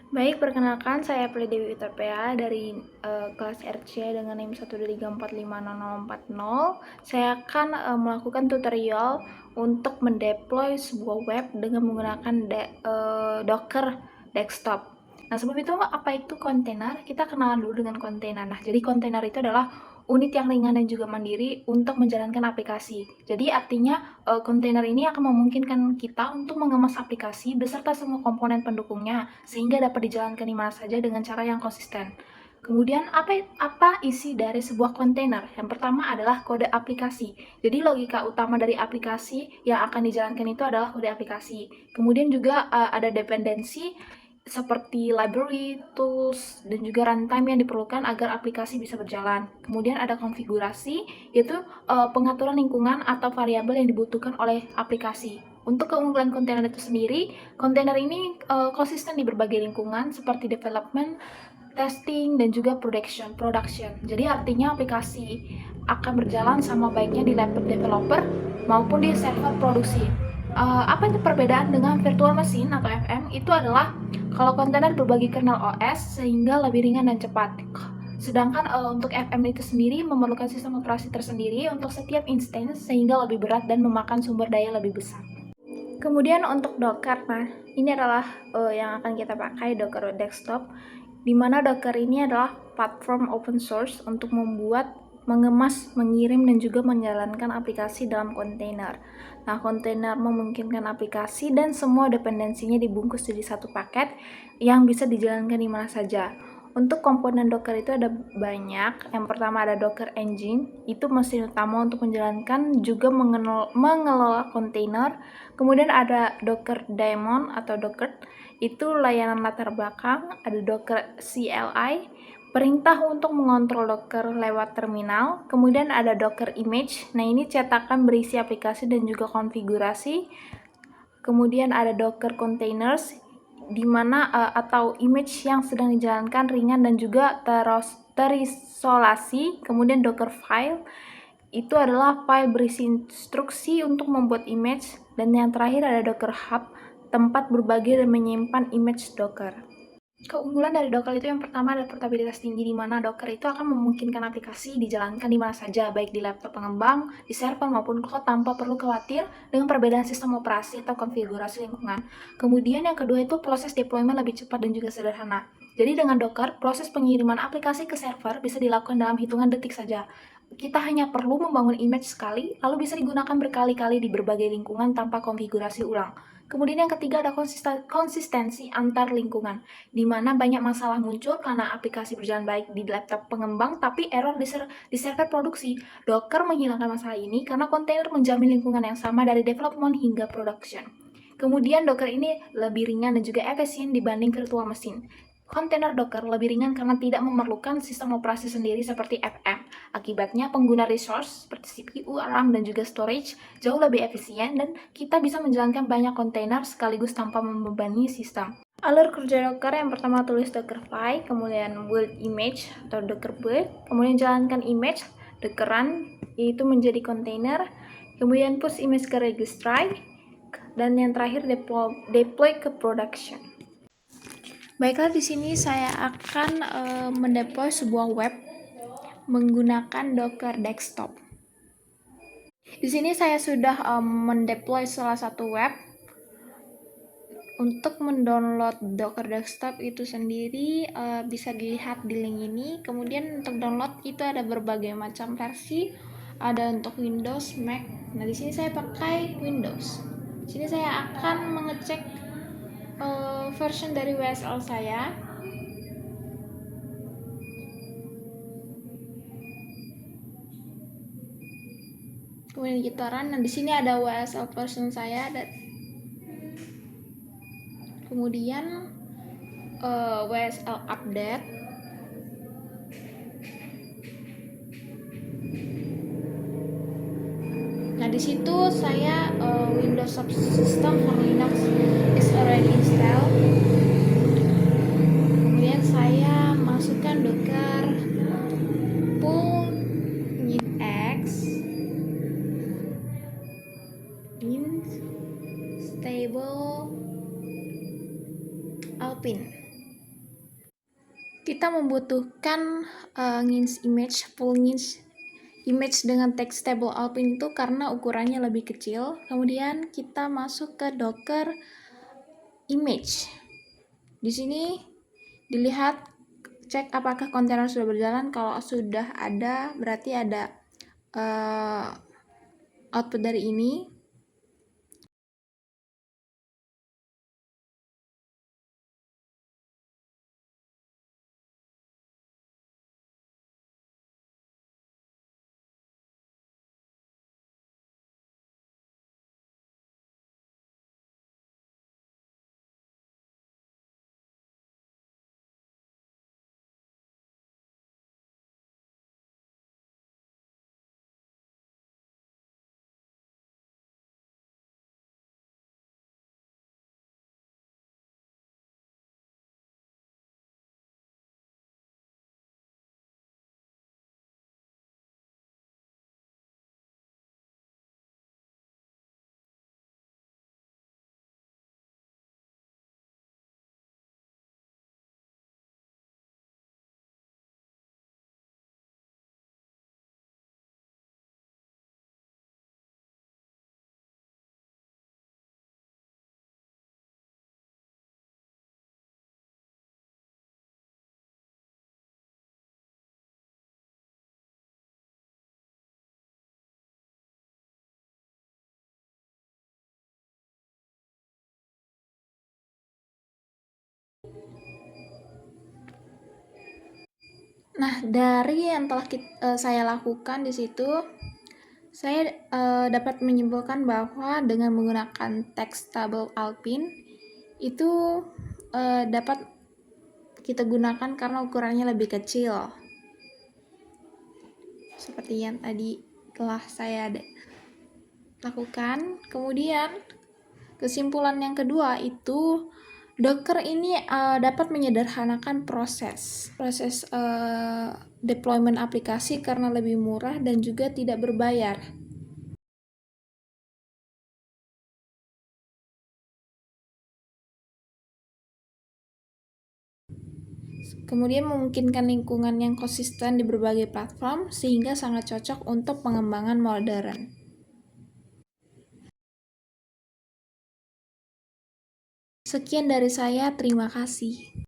Baik, perkenalkan saya April Dewi Utapea dari kelas RC dengan NIM 123450040. Saya akan melakukan tutorial untuk mendeploy sebuah web dengan menggunakan Docker desktop. Nah, sebelum itu apa itu kontainer? Kita kenalan dulu dengan kontainer. Nah, jadi kontainer itu adalah unit yang ringan dan juga mandiri untuk menjalankan aplikasi. Jadi artinya kontainer ini akan memungkinkan kita untuk mengemas aplikasi beserta semua komponen pendukungnya sehingga dapat dijalankan di mana saja dengan cara yang konsisten. Kemudian apa isi dari sebuah kontainer? Yang pertama adalah kode aplikasi. Jadi logika utama dari aplikasi yang akan dijalankan itu adalah kode aplikasi. Kemudian juga ada dependensi seperti library, tools, dan juga runtime yang diperlukan agar aplikasi bisa berjalan. Kemudian ada konfigurasi, yaitu pengaturan lingkungan atau variabel yang dibutuhkan oleh aplikasi. Untuk keunggulan kontainer itu sendiri, kontainer ini konsisten di berbagai lingkungan seperti development, testing, dan juga production. Jadi artinya aplikasi akan berjalan sama baiknya di laptop developer maupun di server produksi. Apa itu perbedaan dengan virtual machine atau VM? Itu adalah kalau kontainer berbagi kernel OS sehingga lebih ringan dan cepat. Sedangkan untuk FM itu sendiri memerlukan sistem operasi tersendiri untuk setiap instance sehingga lebih berat dan memakan sumber daya lebih besar. Kemudian untuk Docker, nah ini adalah yang akan kita pakai, Docker Desktop, di mana Docker ini adalah platform open source untuk membuat, mengemas, mengirim, dan juga menjalankan aplikasi dalam kontainer. Nah, kontainer memungkinkan aplikasi dan semua dependensinya dibungkus jadi satu paket yang bisa dijalankan di mana saja. Untuk komponen Docker itu ada banyak. Yang pertama ada Docker Engine, itu mesin utama untuk menjalankan juga mengelola kontainer. Kemudian ada Docker Daemon atau Docker, itu layanan latar belakang. Ada Docker CLI, perintah untuk mengontrol Docker lewat terminal. Kemudian ada Docker Image, nah ini cetakan berisi aplikasi dan juga konfigurasi. Kemudian ada Docker Containers, di mana atau image yang sedang dijalankan ringan dan juga terisolasi. Kemudian Docker File, itu adalah file berisi instruksi untuk membuat image. Dan yang terakhir ada Docker Hub, tempat berbagi dan menyimpan image Docker. Keunggulan dari Docker itu yang pertama ada portabilitas tinggi, di mana Docker itu akan memungkinkan aplikasi dijalankan di mana saja, baik di laptop pengembang, di server maupun cloud tanpa perlu khawatir dengan perbedaan sistem operasi atau konfigurasi lingkungan. Kemudian yang kedua itu proses deployment lebih cepat dan juga sederhana. Jadi dengan Docker, proses pengiriman aplikasi ke server bisa dilakukan dalam hitungan detik saja. Kita hanya perlu membangun image sekali, lalu bisa digunakan berkali-kali di berbagai lingkungan tanpa konfigurasi ulang. Kemudian yang ketiga ada konsistensi antar lingkungan, di mana banyak masalah muncul karena aplikasi berjalan baik di laptop pengembang tapi error di server produksi. Docker menghilangkan masalah ini karena kontainer menjamin lingkungan yang sama dari development hingga production. Kemudian Docker ini lebih ringan dan juga efisien dibanding virtual machine. Kontainer Docker lebih ringan karena tidak memerlukan sistem operasi sendiri seperti FM. Akibatnya pengguna resource seperti CPU, RAM, dan juga storage jauh lebih efisien dan kita bisa menjalankan banyak kontainer sekaligus tanpa membebani sistem. Alur kerja Docker yang pertama tulis Dockerfile, kemudian build image atau Docker build, kemudian jalankan image, Docker run, yaitu menjadi kontainer, kemudian push image ke registry, dan yang terakhir deploy ke production. Baiklah, di sini saya akan mendeploy sebuah web menggunakan Docker Desktop. Di sini saya sudah mendeploy salah satu web. Untuk mendownload Docker Desktop itu sendiri bisa dilihat di link ini. Kemudian untuk download itu ada berbagai macam versi. Ada untuk Windows, Mac. Nah, di sini saya pakai Windows. Di sini saya akan mengecek version dari WSL saya. Kemudian kita run. Nah, di sini ada WSL version saya. Kemudian WSL update. Nah, di situ saya Windows Subsystem for Linux is already installed. Kemudian saya masukkan Docker pull x stable alpine. kita membutuhkan full image dengan text table Alpine itu karena ukurannya lebih kecil. Kemudian kita masuk ke Docker image. Di sini dilihat, cek apakah kontainer sudah berjalan. Kalau sudah ada, berarti ada output dari ini. Nah, dari yang telah saya lakukan di situ, saya dapat menyimpulkan bahwa dengan menggunakan text table Alpine itu dapat kita gunakan karena ukurannya lebih kecil. Seperti yang tadi telah saya lakukan. Kemudian kesimpulan yang kedua itu, Docker ini dapat menyederhanakan proses deployment aplikasi karena lebih murah dan juga tidak berbayar. Kemudian memungkinkan lingkungan yang konsisten di berbagai platform sehingga sangat cocok untuk pengembangan modern. Sekian dari saya, terima kasih.